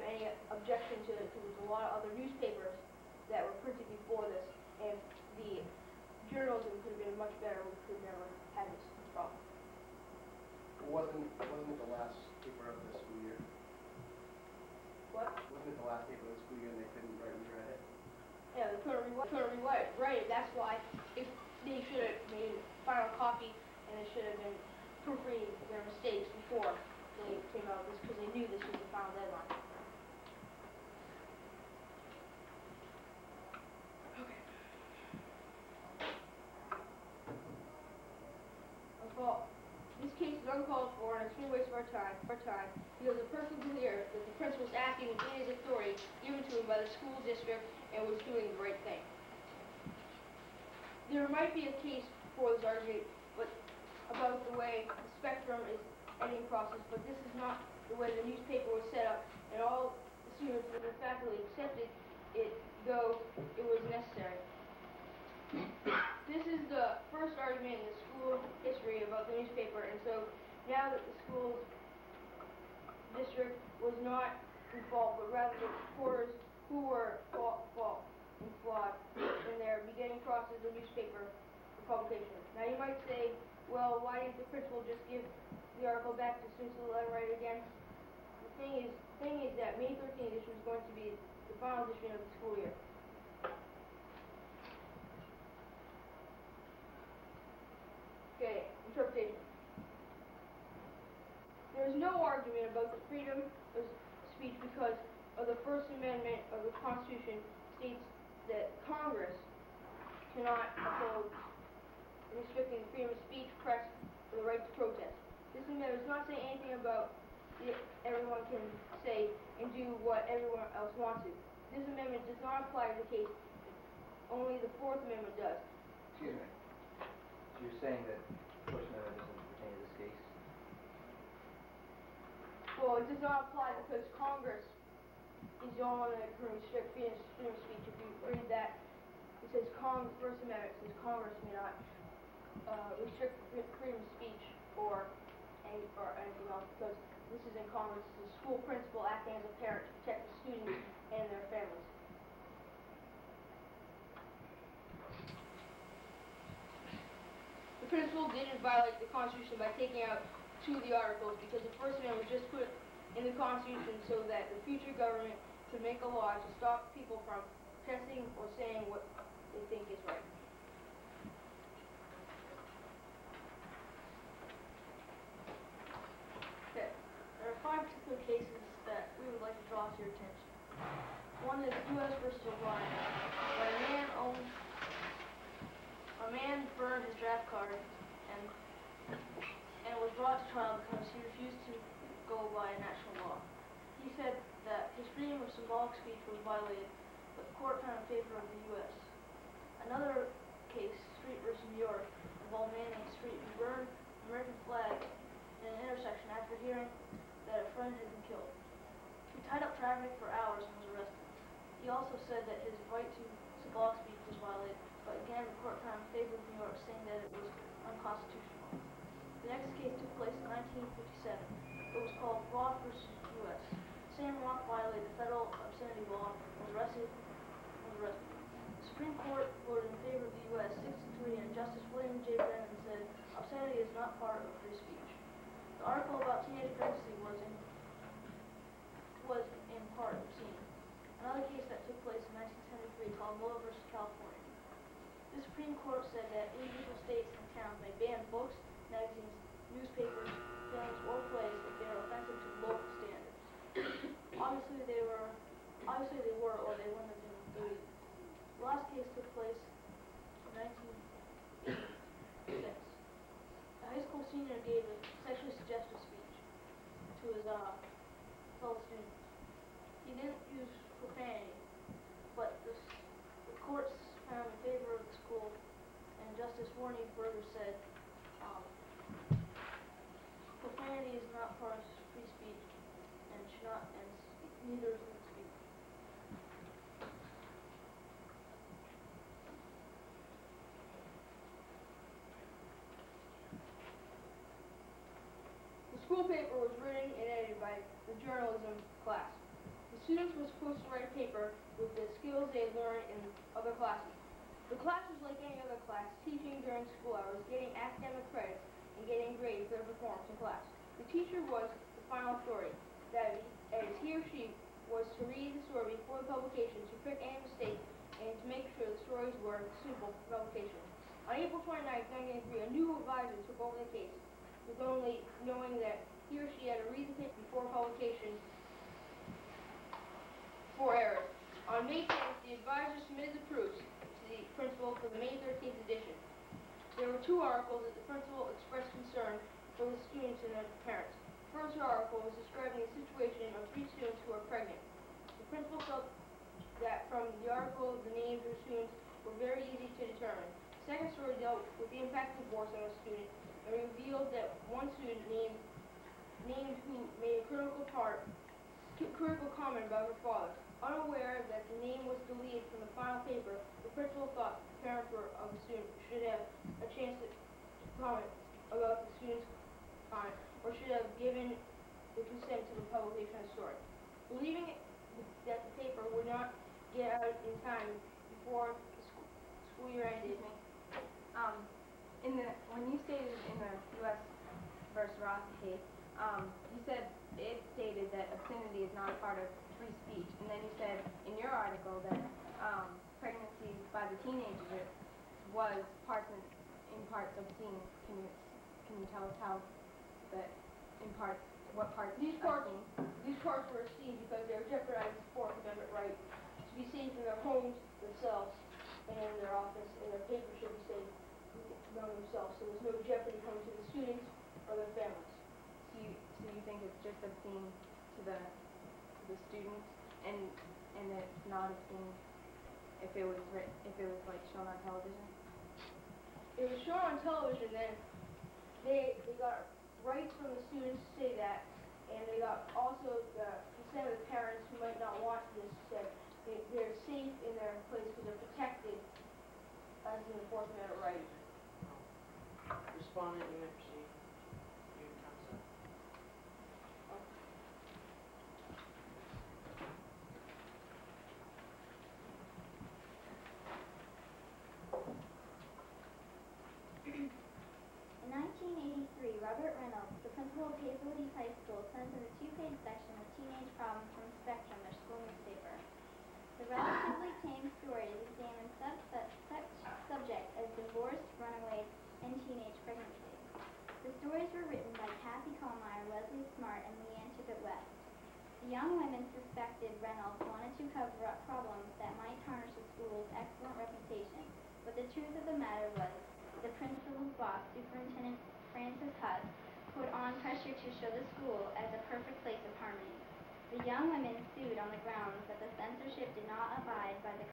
any objection to it, because there's a lot of other newspapers that were printed before this, and the journalism could have been much better. We could never have this problem. Wasn't it the last paper of the school year? What? Wasn't it the last paper of the school year and they couldn't rewrite it? Yeah, they couldn't rewrite it. That's why they should have made a final copy, and they should have been proofreading their mistakes before they came out with this, because they knew this was the final deadline. Okay. This case is uncalled for and it's a waste of our time, because the person clear that the principal was acting within his authority given to him by the school district and was doing the right thing. There might be a case for this argument, but about the way the spectrum is editing process, but this is not the way the newspaper was set up, and all the students and the faculty accepted it, though it was necessary. This is the first argument in the school history about the newspaper, and so now that the school district was not in fault, but rather the reporters who were flawed in their beginning process of newspaper publication. Now you might say, well, why didn't the principal just give the article back to students to let them write it again? The thing is that May 13th issue is going to be the final edition of the school year. Okay, interpretation. There is no argument about the freedom of speech because of the First Amendment of the Constitution states that Congress cannot oppose restricting freedom of speech, press, or the right to protest. This amendment does not say anything about everyone can say and do what everyone else wants to. This amendment does not apply to the case. Only the Fourth Amendment does. Excuse me. So you're saying that the First Amendment doesn't pertain to this case? Well, it does not apply because Congress is the only one that can restrict freedom of speech. If you read that, it says First Amendment says Congress may not restrict freedom of speech or anything else, because this is in Congress. It's a school principal acting as a parent to protect the students and their families. The principal didn't violate the Constitution by taking out two of the articles, because the First Amendment was just put in the Constitution so that the future government could make a law to stop people from protesting or saying what they think is right. Okay, there are 5 particular cases that we would like to draw to your attention. One is U.S. versus O'Brien, where a man burned his draft card and was brought to trial because he refused to go by national law. He said that his freedom of symbolic speech was violated, but the court found in favor of the U.S. Another case, Street versus New York, involved Manning Street, who burned an American flag in an intersection after hearing that a friend had been killed. He tied up traffic for hours and was arrested. He also said that his right to symbolic speech was violated, but again the court found in favor of New York, saying that it was unconstitutional. The next case took place in 1957. It was called Roth versus U.S. Sam Roth violated the federal obscenity law and was arrested. The Supreme Court voted in favor of the U.S. 6-3, and Justice William J. Brennan said obscenity is not part of free speech. The article about teenage pregnancy was in part obscene. Another case that took place in 1973 called Miller versus California. The Supreme Court said that individual states and towns may ban books, magazines, newspapers, films, or plays if they are offensive to local standards. Obviously they were, or they wouldn't have been illegal. The last case took place in 1986. A high school senior gave a sexually suggestive speech to his fellow students. He didn't use profanity, but the courts found in favor of the school, and Justice Warren Berger said profanity is not part of free speech and should not, and neither is free speech. The school paper was written and edited by the journalism class. The students were supposed to write a paper with the skills they had learned in other classes. The class was like any other class, teaching during school hours, getting academic credits, and getting grades for their performance in class. The teacher was the final authority. That is, he or she was to read the story before the publication, to pick any mistake, and to make sure the stories were suitable for publication. On April 29, 1983, a new advisor took over the case, with only knowing that he or she had to read the paper before publication for errors. On May 10th, the advisor submitted the proofs to the principal for the May 13th edition. There were two articles that the principal expressed concern for the students and their parents. The first article was describing the situation of 3 students who are pregnant. The principal felt that from the article, the names of the students were very easy to determine. The second story dealt with the impact of divorce on a student and revealed that one student named who made a critical comment about her father. Unaware that the name was deleted from the final paper, the principal thought the parents of the student should have a chance to comment about the student's comment, or should have given the consent to the publication of the story. Believing that the paper would not get out in time before the school year ended. When you stated in the U.S. versus Ross case, you said it stated that obscenity is not a part of free speech, and then you said in your article that pregnancy by the teenager was in parts obscene. Can you tell us how that what parts These are parts obscene? were obscene because they were jeopardizing the Fourth Amendment right to be safe in their homes themselves and in their office, and their papers should be safe among themselves, so there's no jeopardy coming to the students or their families. So you think it's just obscene to the students, and it's not obscene if it was like shown on television? It was shown on television, then they got rights from the students to say that, and they got also the consent of the parents who might not want this said. They're safe in their place because they're protected as in the Fourth Amendment right. Respondent, you may proceed. Your time's up. In 1983, Robert Reynolds, the principal of Hazel Heath High School, sent in a 2-page section of teenage problems from Spectrum, their school newspaper. The relatively tame stories examined such subjects as divorce, runaways, and teenage pregnancy. The stories were written by Kathy Kallmeyer, Leslie Smart, and Leanne Tippett-West. The young women suspected Reynolds wanted to cover up problems that might tarnish the school's excellent reputation, but the truth of the matter was the principal's boss, Superintendent Francis Huss, put on pressure to show the school as a perfect place of harmony. The young women sued on the grounds that the censorship did not abide by the